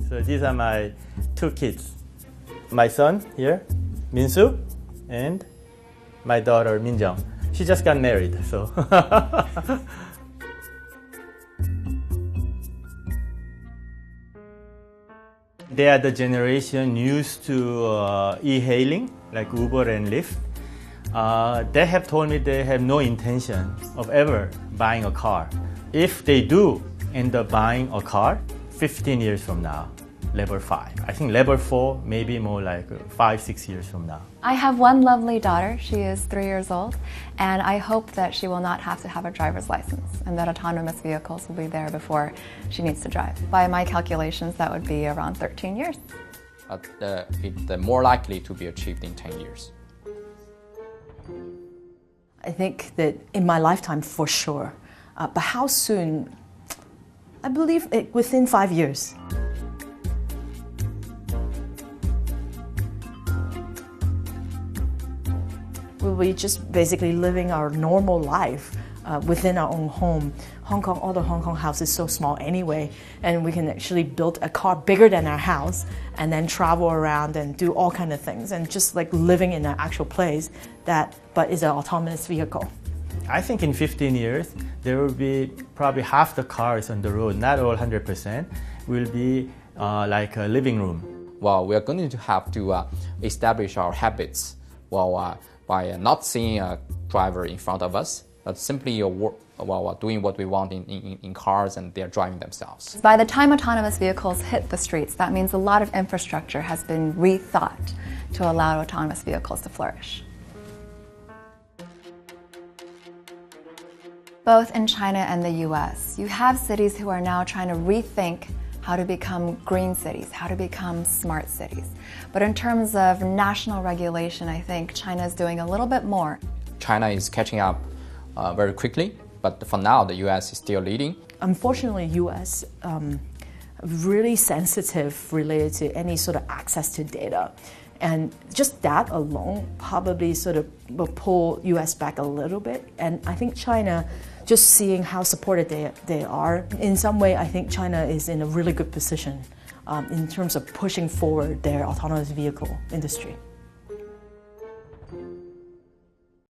So these are my two kids. My son here, Minsu, and my daughter, Minjung. She just got married, so. They are the generation used to e-hailing, like Uber and Lyft. They have told me they have no intention of ever buying a car. If they do end up buying a car, 15 years from now, level 5. I think level 4, maybe more like 5-6 years from now. I have one lovely daughter. She is 3 years old, and I hope that she will not have to have a driver's license and that autonomous vehicles will be there before she needs to drive. By my calculations, that would be around 13 years. It's more likely to be achieved in 10 years. I think that in my lifetime, for sure. But how soon? I believe within 5 years. We'll be just basically living our normal life within our own home. Hong Kong, all the Hong Kong house is so small anyway, and we can actually build a car bigger than our house and then travel around and do all kinds of things and just like living in an actual place but is an autonomous vehicle. I think in 15 years, there will be probably half the cars on the road, not all 100%, will be like a living room. Well, we are going to have to establish our habits by not seeing a driver in front of us, but simply doing what we want in cars, and they're driving themselves. By the time autonomous vehicles hit the streets, that means a lot of infrastructure has been rethought to allow autonomous vehicles to flourish. Both in China and the US, you have cities who are now trying to rethink how to become green cities, how to become smart cities. But in terms of national regulation, I think China is doing a little bit more. China is catching up very quickly, but for now, the US is still leading. Unfortunately, US really sensitive related to any sort of access to data. And just that alone probably sort of will pull US back a little bit. And I think China, just seeing how supported they are, in some way I think China is in a really good position in terms of pushing forward their autonomous vehicle industry.